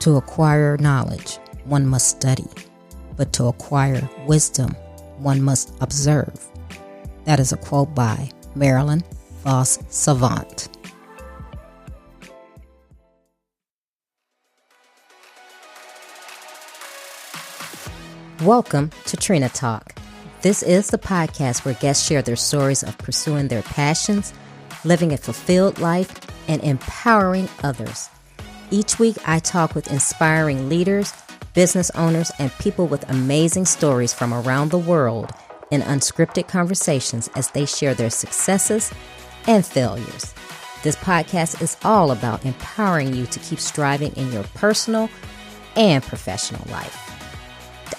To acquire knowledge, one must study, but to acquire wisdom, one must observe. That is a quote by Marilyn Vos Savant. Welcome to Trina Talk. This is the podcast where guests share their stories of pursuing their passions, living a fulfilled life, and empowering others. Each week, I talk with inspiring leaders, business owners, and people with amazing stories from around the world in unscripted conversations as they share their successes and failures. This podcast is all about empowering you to keep striving in your personal and professional life.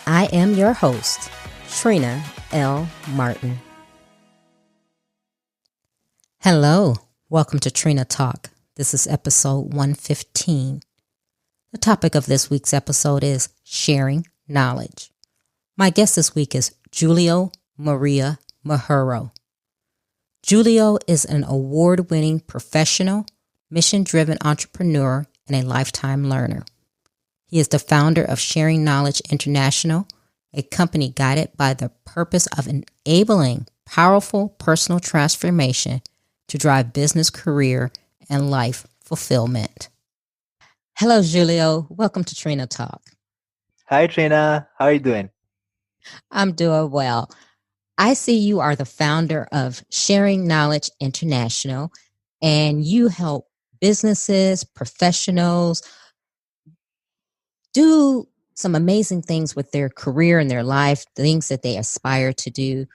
I am your host, Trina L. Martin. Hello, welcome to Trina Talk. This is episode 115. The topic of this week's episode is sharing knowledge. My guest this week is Julio Maria Muhorro. Julio is an award-winning professional, mission-driven entrepreneur, and a lifetime learner. He is the founder of Sharing Knowledge International, a company guided by the purpose of enabling powerful personal transformation to drive business, career, and life fulfillment. Hello, Julio. Welcome to Trina Talk. Hi, Trina. How are you doing? I'm doing well. I see you are the founder of Sharing Knowledge International, and you help businesses, professionals do some amazing things with their career and their life, things that they aspire to do.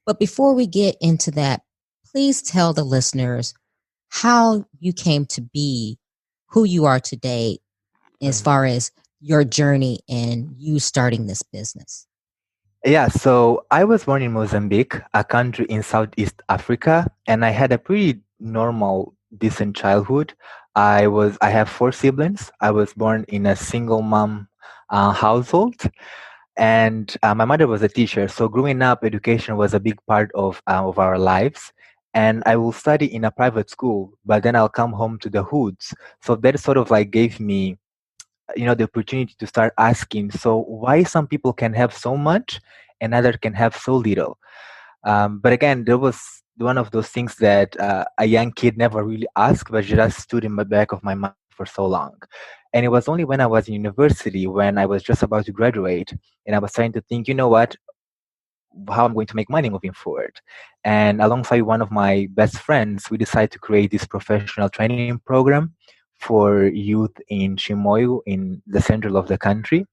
But before we get into that, please tell the listeners how you came to be who you are today as far as your journey and you starting this business. Yeah, so I was born in Mozambique, a country in Southeast Africa, and I had a pretty normal, decent childhood. I have 4 siblings. I was born in a single mom household, and my mother was a teacher. So growing up, education was a big part of our lives. And I will study in a private school, but then I'll come home to the hoods. So that sort of like gave me, the opportunity to start asking, so why some people can have so much and others can have so little? But again, there was one of those things that a young kid never really asked, but just stood in the back of my mind for so long. And it was only when I was in university, when I was just about to graduate, and I was trying to think, how I'm going to make money moving forward. And alongside one of my best friends, we decided to create this professional training program for youth in Chimoio, in the central of the country.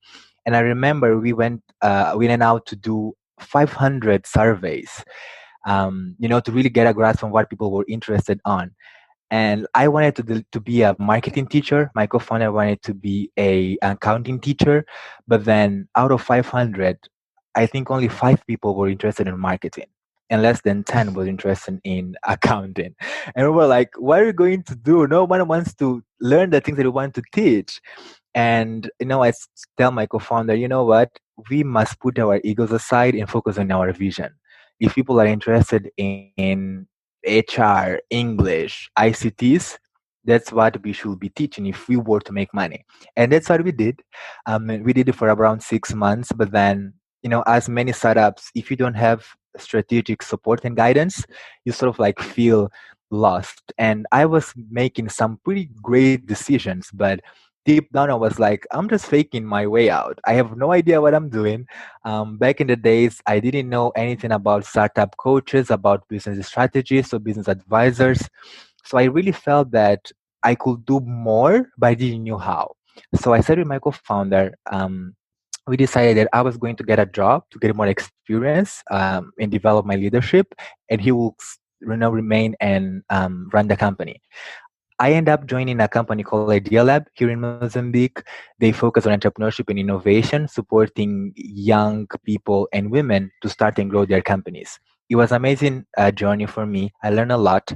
And I remember we went out to do 500 surveys, to really get a grasp on what people were interested on. And I wanted to be a marketing teacher. My co-founder wanted to be an accounting teacher. But then out of 500, I think only 5 people were interested in marketing and less than 10 were interested in accounting. And we were like, what are we going to do? No one wants to learn the things that we want to teach. And, I tell my co-founder, you know what? We must put our egos aside and focus on our vision. If people are interested in HR, English, ICTs, that's what we should be teaching if we were to make money. And that's what we did. We did it for around 6 months, but then, as many startups, if you don't have strategic support and guidance, you sort of like feel lost. And I was making some pretty great decisions, but deep down I was like, I'm just faking my way out. I have no idea what I'm doing. Back in the days, I didn't know anything about startup coaches, about business strategists or business advisors. So I really felt that I could do more, but I didn't know how. So I said with my co-founder, we decided that I was going to get a job to get more experience and develop my leadership, and he will remain and run the company. I ended up joining a company called Idea Lab here in Mozambique. They focus on entrepreneurship and innovation, supporting young people and women to start and grow their companies. It was an amazing journey for me. I learned a lot.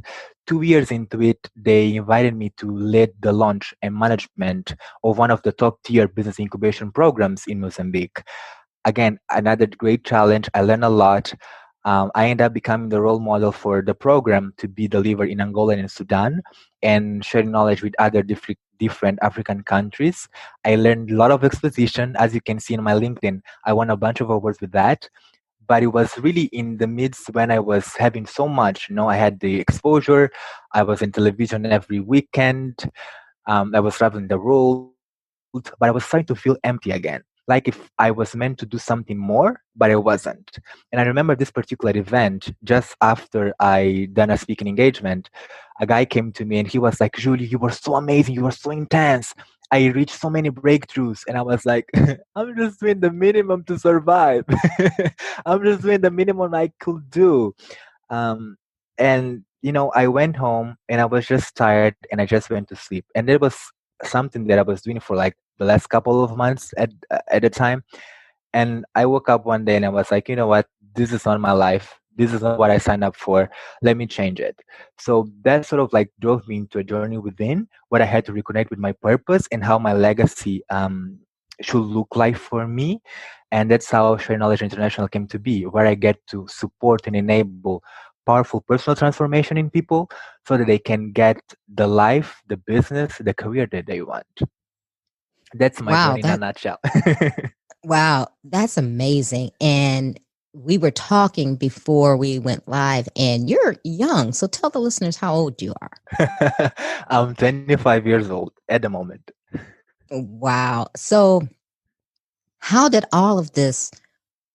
2 years into it, they invited me to lead the launch and management of one of the top tier business incubation programs in Mozambique. Again, another great challenge. I learned a lot. I ended up becoming the role model for the program to be delivered in Angola and Sudan, and sharing knowledge with other different African countries. I learned a lot of exposition. As you can see in my LinkedIn, I won a bunch of awards with that. But it was really in the midst when I was having so much, I had the exposure. I was in television every weekend. I was traveling the world, but I was starting to feel empty again. Like if I was meant to do something more, but I wasn't. And I remember this particular event just after I done a speaking engagement. A guy came to me and he was like, Julie, you were so amazing. You were so intense. I reached so many breakthroughs. And I was like, I'm just doing the minimum to survive. I'm just doing the minimum I could do. Um, and I went home and I was just tired and I just went to sleep. And it was something that I was doing for like the last couple of months at the time. And I woke up one day and I was like, you know what? This is not my life. This is not what I signed up for. Let me change it. So that sort of like drove me into a journey within where I had to reconnect with my purpose and how my legacy should look like for me. And that's how Share Knowledge International came to be, where I get to support and enable powerful personal transformation in people so that they can get the life, the business, the career that they want. That's my Wow, journey in a that nutshell. wow, that's amazing. And we were talking before we went live, and you're young. So tell the listeners how old you are. I'm 25 years old at the moment. Wow. So how did all of this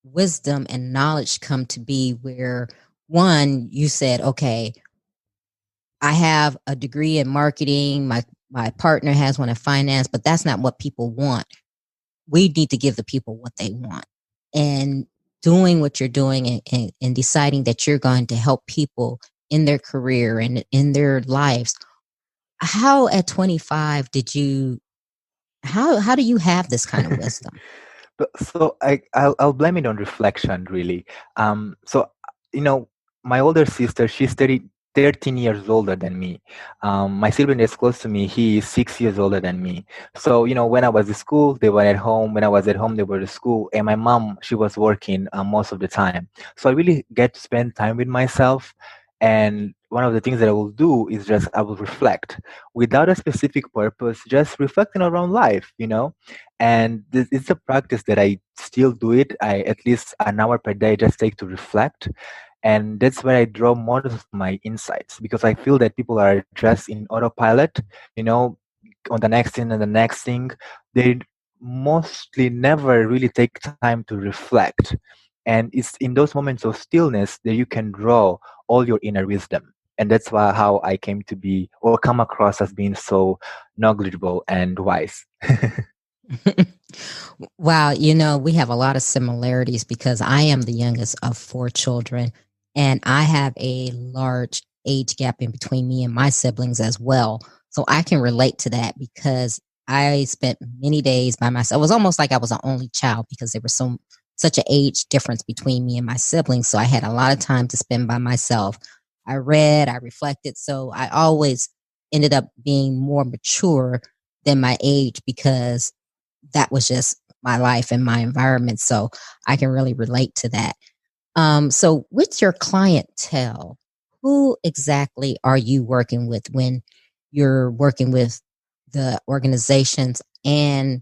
wisdom and knowledge come to be where one, you said, okay, I have a degree in marketing, my partner has one in finance, but that's not what people want. We need to give the people what they want. And doing what you're doing and deciding that you're going to help people in their career and in their lives. How at 25 did you how do you have this kind of wisdom? I'll blame it on reflection, really. So you know, my older sister, she's 13 years older than me. My sibling is close to me. He is 6 years older than me. So when I was at school, they were at home. When I was at home, they were at school. And my mom, she was working most of the time. So I really get to spend time with myself. And one of the things that I will do is just I will reflect without a specific purpose, just reflecting around life, and it's a practice that I still do it. I at least an hour per day just take to reflect, and that's where I draw most of my insights because I feel that people are just in autopilot, you know, on the next thing and the next thing. They mostly never really take time to reflect, and it's in those moments of stillness that you can draw all your inner wisdom. And that's how I came to be or come across as being so knowledgeable and wise. Wow, we have a lot of similarities because I am the youngest of four children and I have a large age gap in between me and my siblings as well. So I can relate to that because I spent many days by myself. It was almost like I was an only child because there was such an age difference between me and my siblings. So I had a lot of time to spend by myself. I read, I reflected. So I always ended up being more mature than my age because that was just my life and my environment. So I can really relate to that. So with your clientele, who exactly are you working with when you're working with the organizations and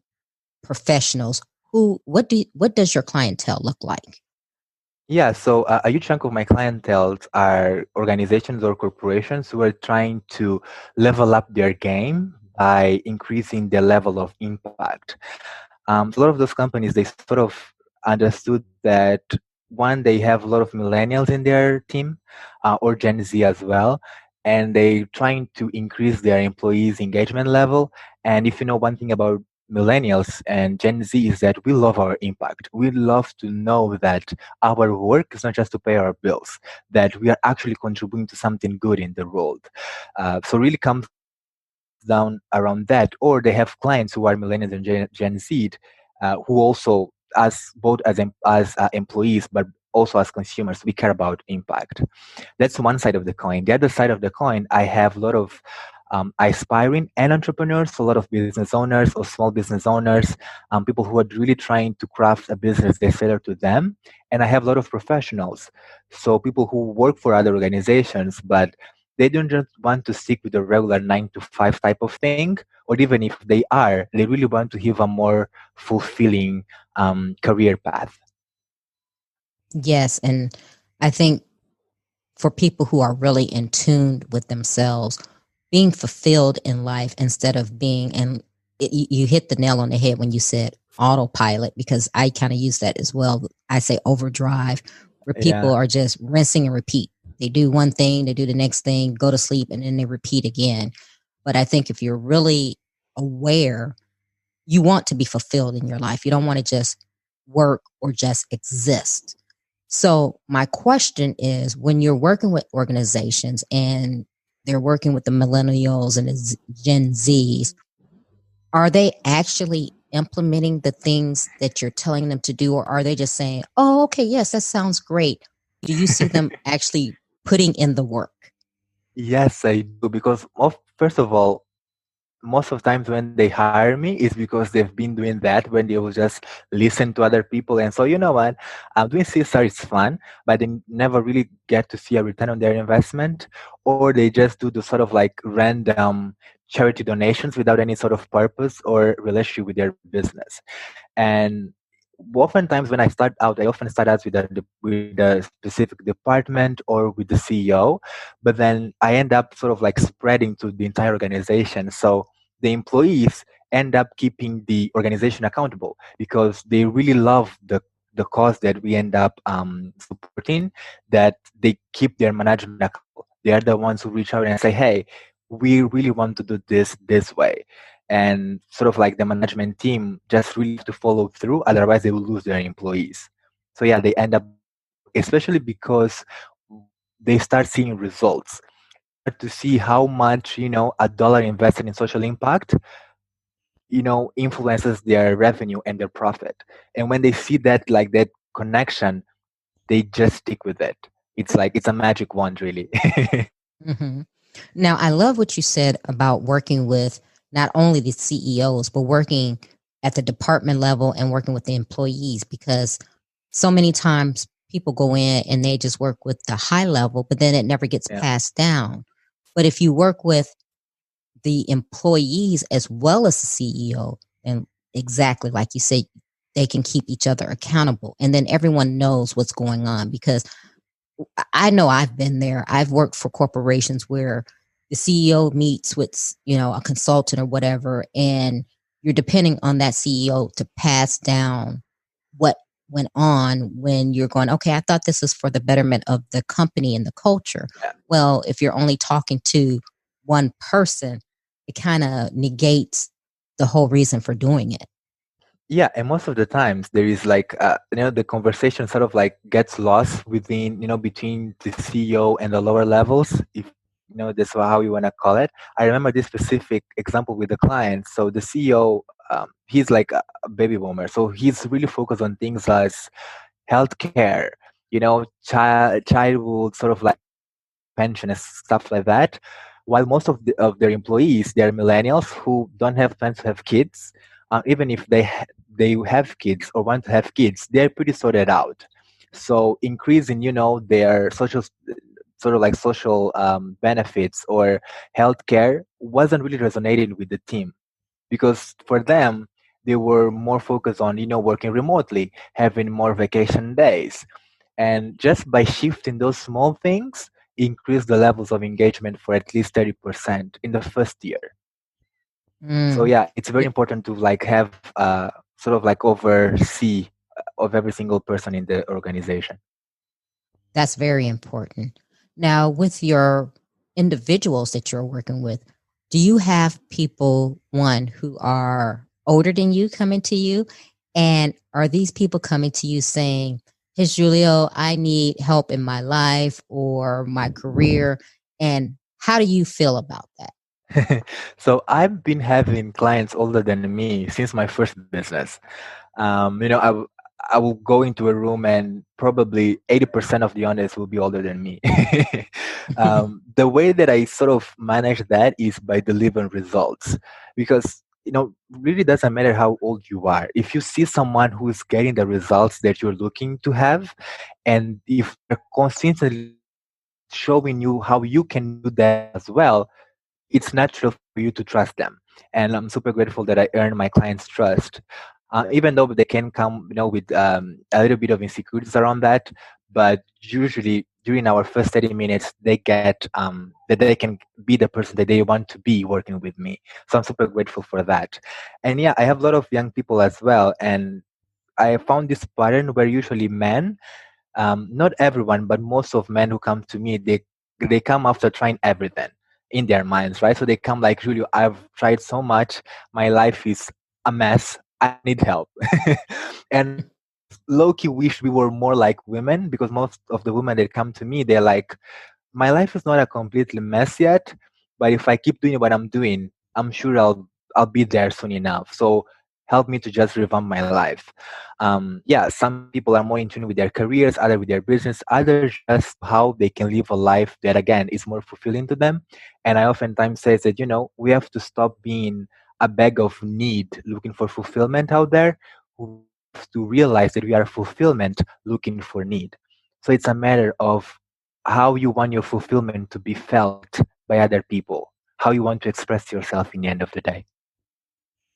professionals? What does your clientele look like? Yeah, so a huge chunk of my clientele are organizations or corporations who are trying to level up their game by increasing their level of impact. So a lot of those companies, they sort of understood that one, they have a lot of millennials in their team or Gen Z as well, and they trying to increase their employees' engagement level. And if you know one thing about millennials and Gen Z is that we love our impact. We love to know that our work is not just to pay our bills, that we are actually contributing to something good in the world. So really comes down around that. Or they have clients who are millennials and Gen Z who also, as both as employees, but also as consumers, we care about impact. That's one side of the coin. The other side of the coin, I have a lot of aspiring and entrepreneurs, so a lot of business owners or small business owners, people who are really trying to craft a business that's tailored to them. And I have a lot of professionals, so people who work for other organizations, but they don't just want to stick with the regular 9 to 5 type of thing, or even if they are, they really want to have a more fulfilling career path. Yes. And I think for people who are really in tune with themselves, being fulfilled in life instead of being, and you hit the nail on the head when you said autopilot, because I kind of use that as well. I say overdrive, where people Yeah. are just rinsing and repeat. They do one thing, they do the next thing, go to sleep, and then they repeat again. But I think if you're really aware, you want to be fulfilled in your life. You don't want to just work or just exist. So my question is, when you're working with organizations and they're working with the millennials and the Gen Zs, are they actually implementing the things that you're telling them to do, or are they just saying, oh, okay, yes, that sounds great? Do you see them actually putting in the work? Yes, I do. Because first of all, most of times when they hire me is because they've been doing that, when they will just listen to other people and so, you know what, I'm doing CSR, it's fun, but they never really get to see a return on their investment, or they just do the sort of like random charity donations without any sort of purpose or relationship with their business. And oftentimes when I start out, I often start out with a specific department or with the CEO, but then I end up sort of like spreading to the entire organization. So the employees end up keeping the organization accountable because they really love the cause that we end up supporting, that they keep their management accountable. They are the ones who reach out and say, hey, we really want to do this way. And sort of like the management team just really have to follow through, otherwise they will lose their employees. So yeah, they end up doing the work, especially because they start seeing results. They start to see how much, a dollar invested in social impact, influences their revenue and their profit. And when they see that, like that connection, they just stick with it. It's like it's a magic wand, really. Mm-hmm. Now, I love what you said about working with not only the CEOs, but working at the department level and working with the employees, because so many times people go in and they just work with the high level, but then it never gets Yeah. passed down. But if you work with the employees as well as the CEO, and exactly like you said, they can keep each other accountable. And then everyone knows what's going on, because I know I've been there. I've worked for corporations where the CEO meets with, a consultant or whatever, and you're depending on that CEO to pass down what went on, when you're going, okay, I thought this was for the betterment of the company and the culture. Yeah. Well, if you're only talking to one person, it kind of negates the whole reason for doing it. Yeah, and most of the times there is like the conversation sort of like gets lost within, between the CEO and the lower levels, if that's how you want to call it. I remember this specific example with the client. So the CEO, he's like a baby boomer, so he's really focused on things like healthcare, childhood sort of like pension and stuff like that. While most of their employees, they're millennials who don't have plans to have kids. Even if they have kids or want to have kids, they're pretty sorted out. So increasing, their social sort of like social benefits or healthcare wasn't really resonating with the team, because for them they were more focused on working remotely, having more vacation days, and just by shifting those small things, increase the levels of engagement for at least 30% in the first year. So Mm. yeah, it's very important to like have sort of like oversee of every single person in the organization. That's very important. Now, with your individuals that you're working with, do you have people, one, who are older than you coming to you? And are these people coming to you saying, hey, Julio, I need help in my life or my career? And how do you feel about that? So I've been having clients older than me since my first business. Um, you know, I, I will go into a room and probably 80% of the audience will be older than me. The way that I sort of manage that is by delivering results, because really doesn't matter how old you are. If you see someone who's getting the results that you're looking to have, and if they're consistently showing you how you can do that as well, it's natural for you to trust them. And I'm super grateful that I earned my clients' trust, even though they can come, with a little bit of insecurities around that. But usually during our first 30 minutes, they get that they can be the person that they want to be working with me. So I'm super grateful for that. And yeah, I have a lot of young people as well, and I found this pattern where usually men, not everyone, but most of men who come to me, they come after trying everything in their minds, right? So they come like, Julio, I've tried so much, my life is a mess, I need help. And I low key wish we were more like women, because most of the women that come to me, they're like, my life is not a completely mess yet, but if I keep doing what I'm doing, I'm sure I'll be there soon enough. So help me to just revamp my life. Yeah, some people are more in tune with their careers, other with their business, others just how they can live a life that again is more fulfilling to them. And I oftentimes say that we have to stop being a bag of need looking for fulfillment out there. We have to realize that we are fulfillment looking for need. So it's a matter of how you want your fulfillment to be felt by other people, how you want to express yourself in the end of the day.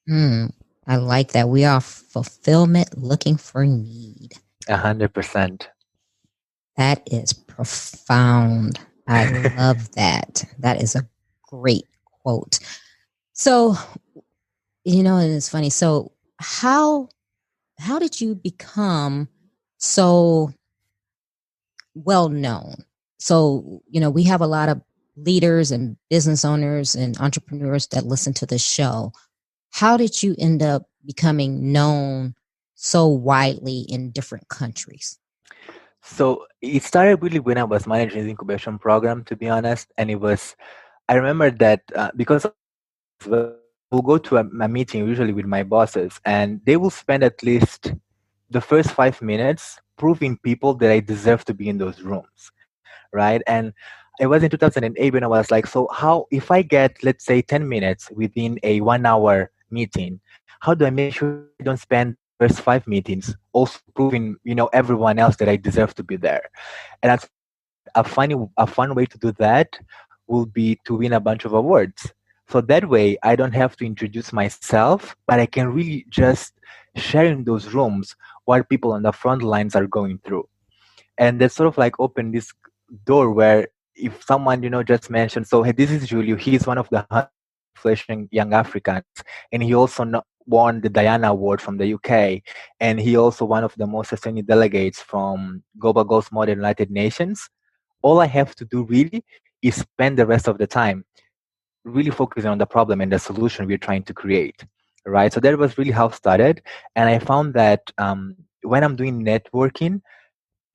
Mm, I like that. We are fulfillment looking for need. 100%. That is profound. I love that. That is a great quote. So, and it's funny. So, how did you become so well known? So, we have a lot of leaders and business owners and entrepreneurs that listen to this show. How did you end up becoming known so widely in different countries? So it started really when I was managing the incubation program, to be honest. And I remember that because of my boss as well, I will go to a meeting usually with my bosses, and they will spend at least the first 5 minutes proving people that I deserve to be in those rooms, right? And it was in 2008 when I was like, so how, if I get, let's say, 10 minutes within a 1 hour meeting, how do I make sure that I don't spend the first 5 meetings also proving, everyone else that I deserve to be there? And I told myself that a fun way to do that will be to win a bunch of awards. So that way I don't have to introduce myself, but I can really just share in those rooms what people on the front lines are going through. And that sort of like opened this door where if someone just mentioned, so hey, this is Julio, he's one of the 100 most influential young Africans, and he also won the Diana Award from the UK, and he also one of the most esteemed delegates from Global Goals Model United Nations. All I have to do really is spend the rest of the time really focusing on the problem and the solution we're trying to create, right? So that was really how it started. And I found that when I'm doing networking,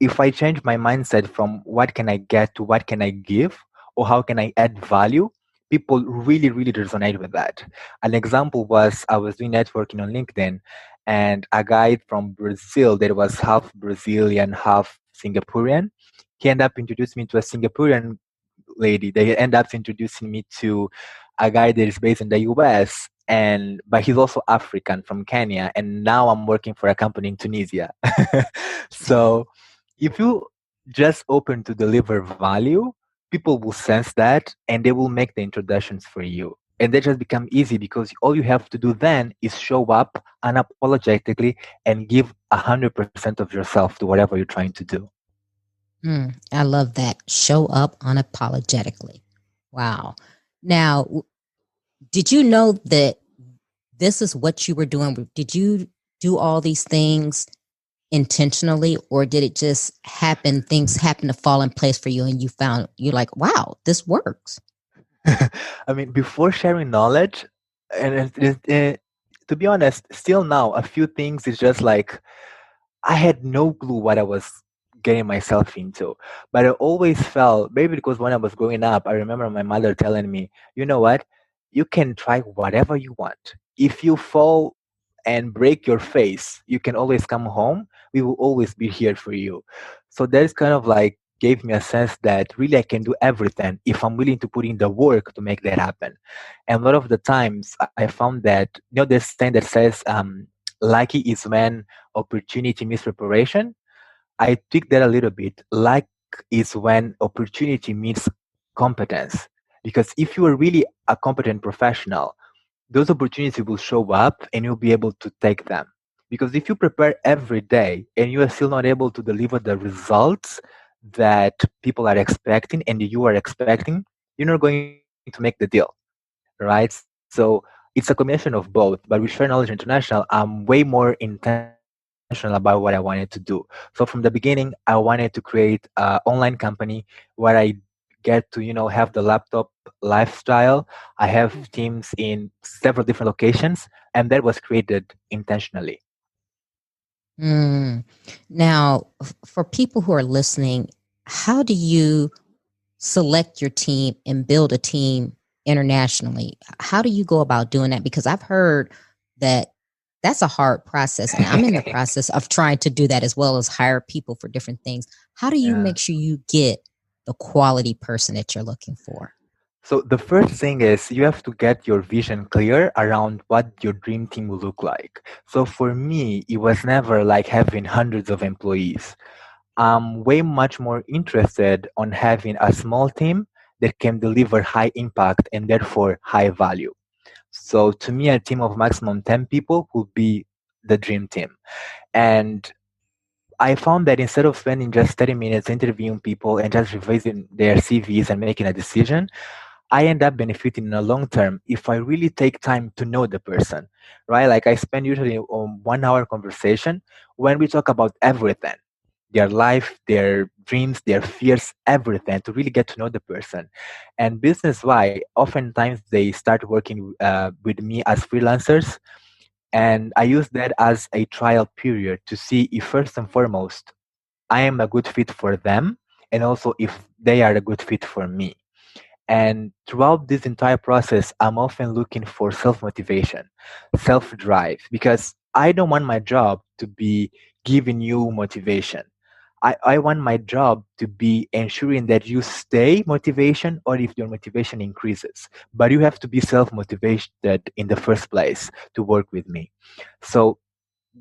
if I change my mindset from what can I get to what can I give or how can I add value, people really, really resonate with that. An example was I was doing networking on LinkedIn, and a guy from Brazil that was half Brazilian, half Singaporean, he ended up introducing me to a Singaporean lady. They end up introducing me to a guy that is based in the US, and but he's also African from Kenya, and now I'm working for a company in Tunisia. So if you just open to deliver value, people will sense that and they will make the introductions for you. And they just become easy because all you have to do then is show up unapologetically and give 100% of yourself to whatever you're trying to do. I love that. Show up unapologetically. Wow. Now, did you know that this is what you were doing? Did you do all these things intentionally, or did it just happen? Things happen to fall in place for you, and you're like, wow, this works. I mean, before sharing knowledge, and to be honest, still now, a few things is just like I had no clue what I was getting myself into. But I always felt, maybe because when I was growing up, I remember my mother telling me, you know what? You can try whatever you want. If you fall and break your face, you can always come home. we will always be here for you. So that is kind of like gave me a sense that really I can do everything if I'm willing to put in the work to make that happen. And a lot of the times I found that, there's saying that says, lucky is when opportunity meets preparation. I tweak that a little bit. Luck is when opportunity meets competence. Because if you are really a competent professional, those opportunities will show up and you'll be able to take them. Because if you prepare every day and you are still not able to deliver the results that people are expecting and you are expecting, you're not going to make the deal, right? So it's a combination of both. But with Share Knowledge International, I'm way more intentional about what I wanted to do. So from the beginning, I wanted to create an online company where I get to, have the laptop lifestyle. I have teams in several different locations, and that was created intentionally. Mm. Now, for people who are listening, how do you select your team and build a team internationally? How do you go about doing that? Because I've heard that that's a hard process, and I'm in the process of trying to do that as well as hire people for different things. How do you Yeah. make sure you get the quality person that you're looking for? So the first thing is you have to get your vision clear around what your dream team will look like. So for me, it was never like having hundreds of employees. I'm way much more interested on having a small team that can deliver high impact and therefore high value. So to me, a team of maximum 10 people would be the dream team. And I found that instead of spending just 30 minutes interviewing people and just revising their CVs and making a decision, I end up benefiting in the long term if I really take time to know the person, right? Like I spend usually 1 hour conversation when we talk about everything, their life, their dreams, their fears, everything to really get to know the person. And business wise, oftentimes they start working with me as freelancers. And I use that as a trial period to see if first and foremost, I am a good fit for them and also if they are a good fit for me. And throughout this entire process, I'm often looking for self motivation, self drive, because I don't want my job to be giving you motivation. I want my job to be ensuring that you stay motivation or if your motivation increases. But you have to be self motivated in the first place to work with me. So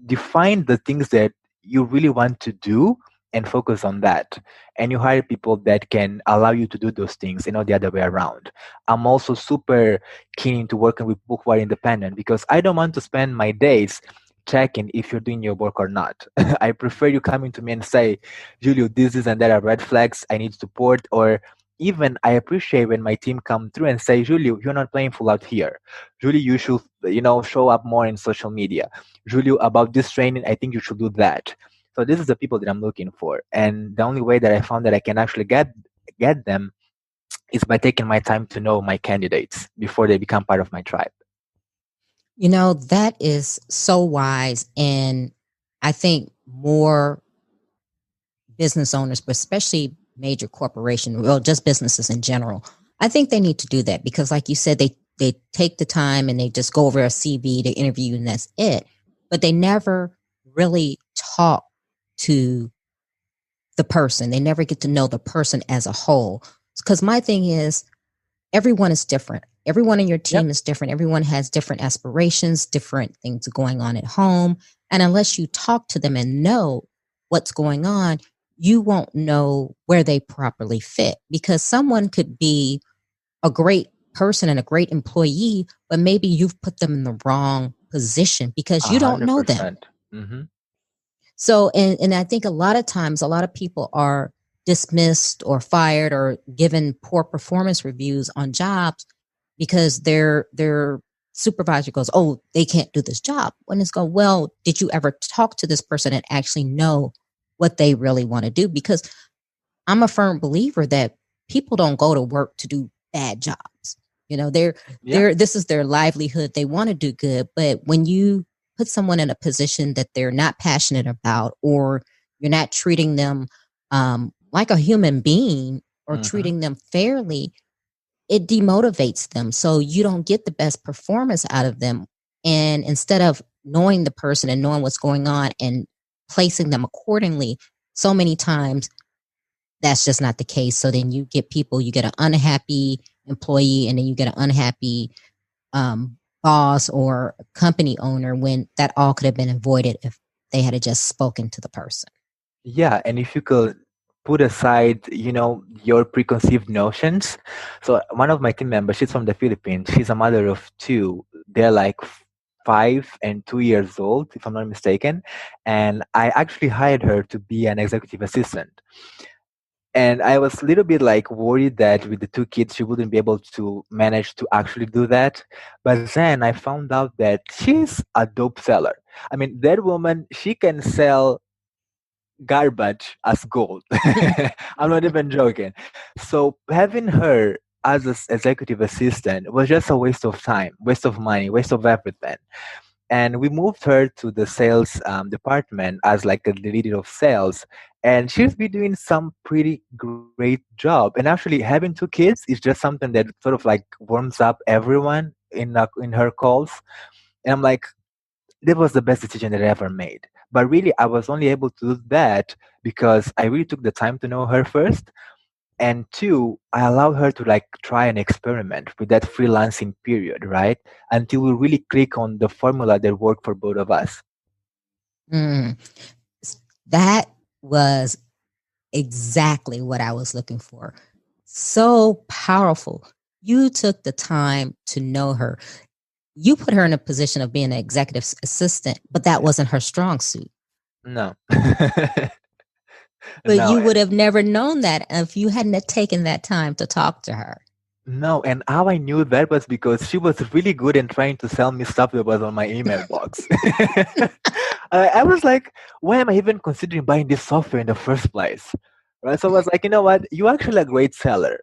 define the things that you really want to do and focus on that, and you hire people that can allow you to do those things and not the other way around. I'm also super keen into working with people who are independent because I don't want to spend my days checking if you're doing your work or not. I prefer you coming to me and say, Julio, this is and that are red flags I need support, or even I appreciate when my team come through and say, Julio, you're not playing full out here. Julio, you should, show up more in social media. Julio, about this training, I think you should do that. So this is the people that I'm looking for. And the only way that I found that I can actually get them is by taking my time to know my candidates before they become part of my tribe. That is so wise. And I think more business owners, but especially major corporations, well, just businesses in general, I think they need to do that because, like you said, they take the time and they just go over a CV to interview and that's it. But they never really talk to the person. They never get to know the person as a whole. Because my thing is, everyone is different. Everyone in your team is different. Everyone has different aspirations, different things going on at home. And unless you talk to them and know what's going on, you won't know where they properly fit because someone could be a great person and a great employee, but maybe you've put them in the wrong position because you don't know them. 100%. Mm-hmm. So, and I think a lot of times, a lot of people are dismissed or fired or given poor performance reviews on jobs because their supervisor goes, "Oh, they can't do this job." When it's go, well, did you ever talk to this person and actually know what they really want to do? Because I'm a firm believer that people don't go to work to do bad jobs. They're this is their livelihood. They want to do good, but when you put someone in a position that they're not passionate about, or you're not treating them like a human being or treating them fairly, it demotivates them. So you don't get the best performance out of them. And instead of knowing the person and knowing what's going on and placing them accordingly, so many times that's just not the case. So then you get an unhappy employee, and then you get an unhappy boss or company owner, when that all could have been avoided if they had just spoken to the person. Yeah, and if you could put aside, your preconceived notions. So one of my team members, she's from the Philippines. She's a mother of two. They're like 5 and 2 years old, if I'm not mistaken. And I actually hired her to be an executive assistant. And I was a little bit like worried that with the two kids, she wouldn't be able to manage to actually do that. But then I found out that she's a dope seller. I mean, that woman, she can sell garbage as gold. I'm not even joking. So having her as an executive assistant was just a waste of time, waste of money, waste of everything. And we moved her to the sales department as like the leader of sales, and she's been doing some pretty great job. And actually having two kids is just something that sort of like warms up everyone in her calls. And I'm like, that was the best decision that I ever made. But really, I was only able to do that because I really took the time to know her first. And two, I allowed her to like try and experiment with that freelancing period, right? Until we really click on the formula that worked for both of us. Mm. That was exactly what I was looking for. So powerful. You took the time to know her. You put her in a position of being an executive assistant, but that wasn't her strong suit. No. But No. you would have never known that if you hadn't have taken that time to talk to her. No, and how I knew that was because she was really good in trying to sell me stuff that was on my email box. I was like, why am I even considering buying this software in the first place? Right? So I was like, you know what? You're actually a great seller.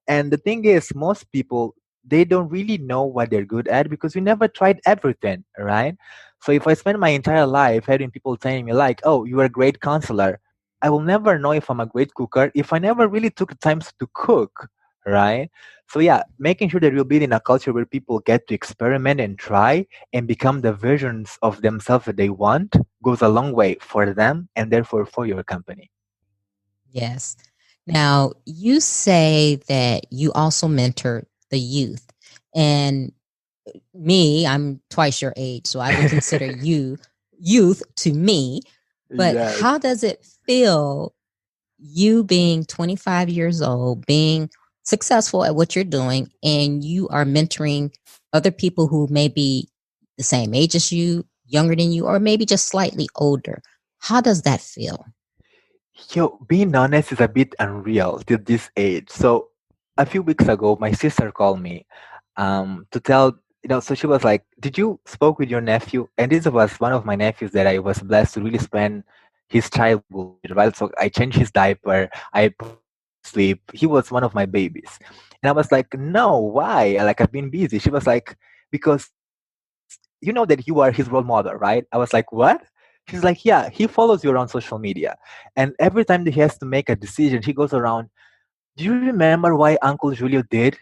And the thing is, most people, they don't really know what they're good at because we never tried everything, right? So if I spend my entire life having people telling me like, oh, you're a great counselor, I will never know if I'm a great cooker if I never really took the time to cook, right? So yeah, making sure that we're building a culture where people get to experiment and try and become the versions of themselves that they want goes a long way for them and therefore for your company. Yes. Now, you say that you also mentor the youth. And me, I'm twice your age, so I would consider you youth to me. But Yes. how does it feel, you being 25 years old, being successful at what you're doing, and you are mentoring other people who may be the same age as you, younger than you, or maybe just slightly older? How does that feel? Yo, being honest is a bit unreal to this age. So a few weeks ago, my sister called me to tell, so she was like, did you spoke with your nephew? And this was one of my nephews that I was blessed to really spend his childhood with, right? So I changed his diaper, I put him to sleep. He was one of my babies. And I was like, no, why? Like, I've been busy. She was like, because you know that you are his role model, right? I was like, what? She's like, yeah, he follows you around social media. And every time that he has to make a decision, he goes around, do you remember why Uncle Julio did?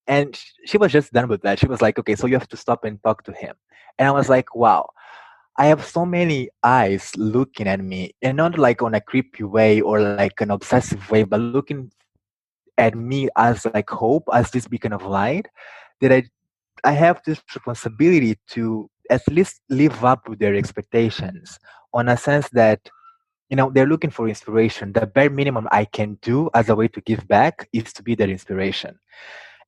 And she was just done with that. She was like, okay, so you have to stop and talk to him. And I was like, wow, I have so many eyes looking at me, and not like on a creepy way or like an obsessive way, but looking at me as like hope, as this beacon of light, that I have this responsibility to at least live up with their expectations on a sense that, they're looking for inspiration. The bare minimum I can do as a way to give back is to be their inspiration.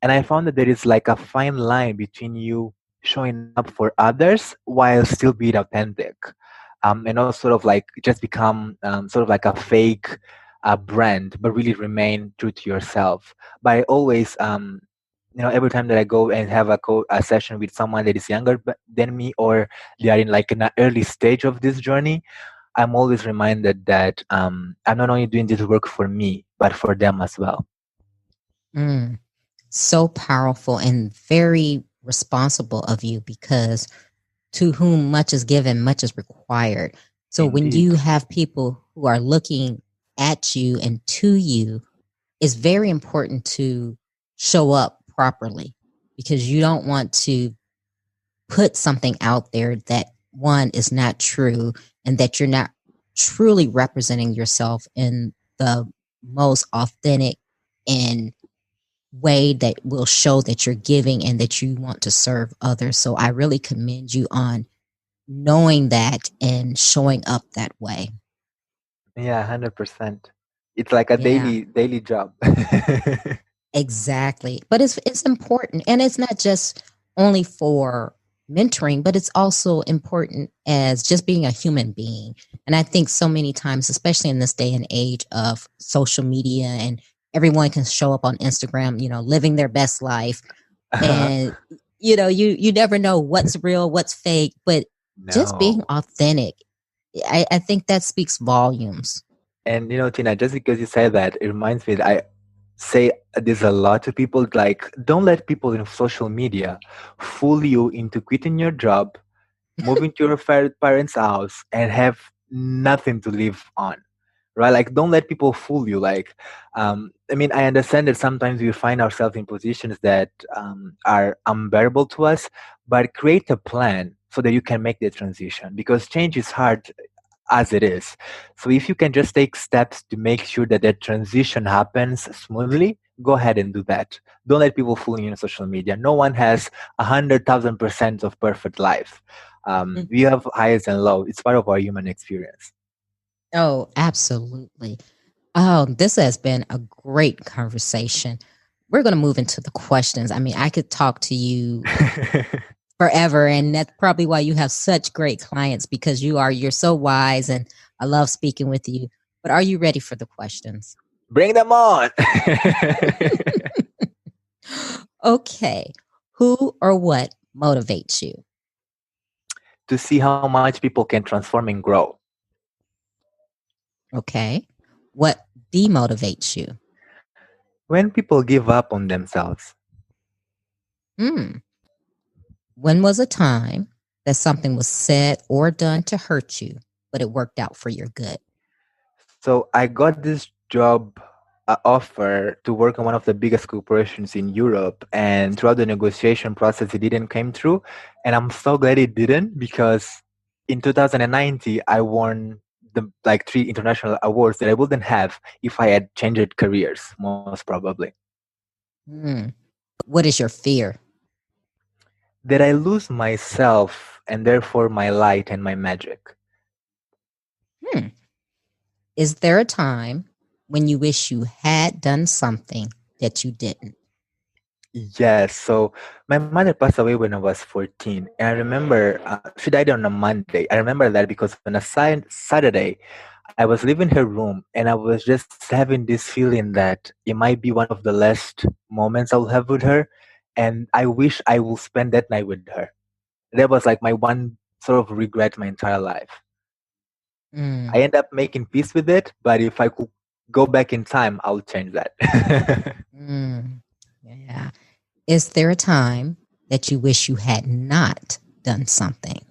And I found that there is like a fine line between you showing up for others while still being authentic. And also sort of like just become sort of like a fake brand, but really remain true to yourself. But I always, every time that I go and have a session with someone that is younger than me, or they are in like an early stage of this journey, I'm always reminded that I'm not only doing this work for me, but for them as well. Mm. So powerful and very responsible of you, because to whom much is given, much is required. So when Indeed. you have people who are looking at you and to you, it's very important to show up properly, because you don't want to put something out there that, one, is not true, and that you're not truly representing yourself in the most authentic and way that will show that you're giving and that you want to serve others. So I really commend you on knowing that and showing up that way. Yeah, 100%. It's like a Yeah, daily job. exactly. But it's important, and it's not just only for mentoring, but it's also important as just being a human being. And I think so many times, especially in this day and age of social media and everyone can show up on Instagram, living their best life, and you never know what's real, what's fake, but just being No. authentic, I think that speaks volumes. And Tina, just because you say that, it reminds me that I say this a lot to people, like, don't let people in social media fool you into quitting your job, moving to your parents' house, and have nothing to live on. Right? Like, don't let people fool you. Like, I mean, I understand that sometimes we find ourselves in positions that are unbearable to us, but create a plan so that you can make the transition, because change is hard as it is. So if you can just take steps to make sure that that transition happens smoothly, go ahead and do that. Don't let people fool you on social media. No one has 100,000% of perfect life. We have highs and lows. It's part of our human experience. Oh, absolutely. Oh, this has been a great conversation. We're going to move into the questions. I mean, I could talk to you forever, and that's probably why you have such great clients, because you're so wise, and I love speaking with you. But are you ready for the questions? Bring them on. Okay. Who or what motivates you? To see how much people can transform and grow. Okay. What demotivates you? When people give up on themselves. Hmm. When was a time that something was said or done to hurt you, but it worked out for your good? So I got this job offer to work on one of the biggest corporations in Europe, and throughout the negotiation process, it didn't come through, and I'm so glad it didn't, because in 2019 I won the like 3 international awards that I wouldn't have if I had changed careers, most probably. Hmm. What is your fear? That I lose myself and therefore my light and my magic. Hmm. Is there a time when you wish you had done something that you didn't? Yes. So my mother passed away when I was 14. And I remember she died on a Monday. I remember that because on a Saturday, I was leaving her room and I was just having this feeling that it might be one of the last moments I'll have with her. And I wish I will spend that night with her. That was like my one sort of regret my entire life. I Mm. end up making peace with it, but if I could go back in time, I'll change that. Mm. Yeah. Is there a time that you wish you had not done something?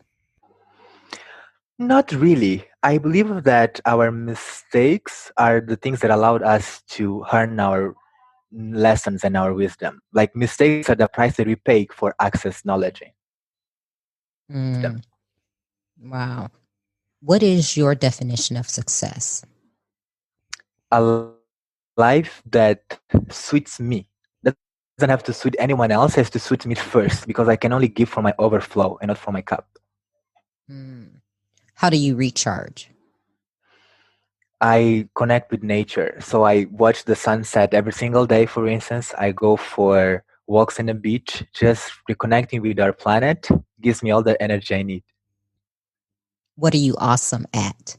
Not really. I believe that our mistakes are the things that allowed us to earn our lessons and our wisdom. Like, mistakes are the price that we pay for access knowledge and wisdom. Mm. Wow. What is your definition of success? A life that suits me. Doesn't have to suit anyone else, has to suit me first, because I can only give from my overflow and not from my cup. Mm. How do you recharge? I connect with nature. So I watch the sunset every single day, for instance. I go for walks on the beach. Just reconnecting with our planet gives me all the energy I need. What are you awesome at?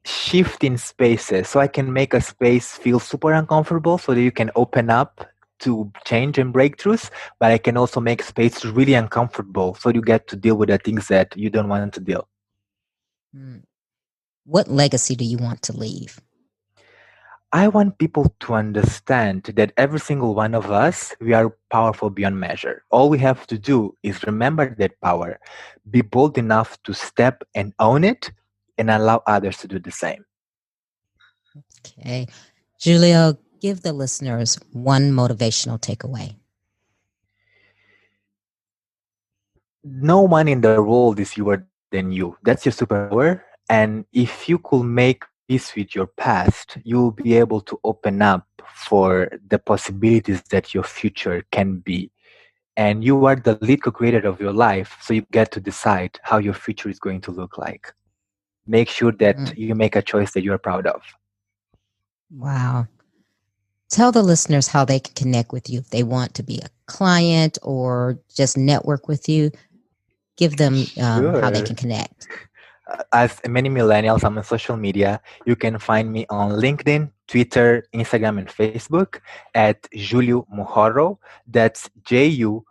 Shifting spaces. So I can make a space feel super uncomfortable so that you can open up to change and breakthroughs, but I can also make space really uncomfortable so you get to deal with the things that you don't want to deal. Mm. What legacy do you want to leave? I want people to understand that every single one of us, we are powerful beyond measure. All we have to do is remember that power, be bold enough to step and own it, and allow others to do the same. Okay. Julio, give the listeners one motivational takeaway. No one in the world is your than you. That's your superpower. And if you could make peace with your past, you'll be able to open up for the possibilities that your future can be. And you are the lead co-creator of your life, so you get to decide how your future is going to look like. Make sure that you make a choice that you're proud of. Wow. Tell the listeners how they can connect with you if they want to be a client or just network with you. Give them how they can connect. As many millennials, I'm on social media. You can find me on LinkedIn, Twitter, Instagram, and Facebook at Julio Muhorro. That's JULIOMUHORRO.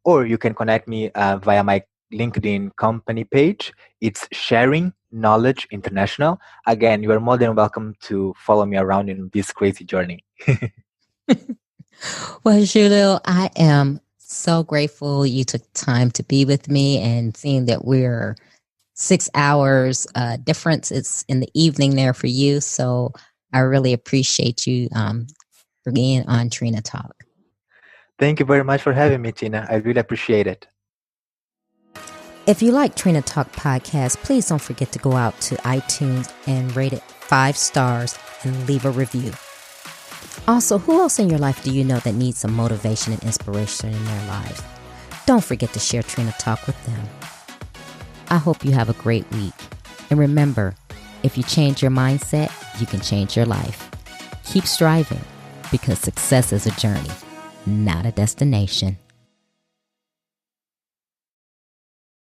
Or you can connect me via my LinkedIn company page. It's Sharing Knowledge International. Again, you are more than welcome to follow me around in this crazy journey. Well, Julio, I am so grateful you took time to be with me, and seeing that we're 6 hours difference. It's in the evening there for you. So I really appreciate you for being on Trina Talk. Thank you very much for having me, Tina. I really appreciate it. If you like Trina Talk podcast, please don't forget to go out to iTunes and rate it 5 stars and leave a review. Also, who else in your life do you know that needs some motivation and inspiration in their lives? Don't forget to share Trina Talk with them. I hope you have a great week. And remember, if you change your mindset, you can change your life. Keep striving, because success is a journey, not a destination.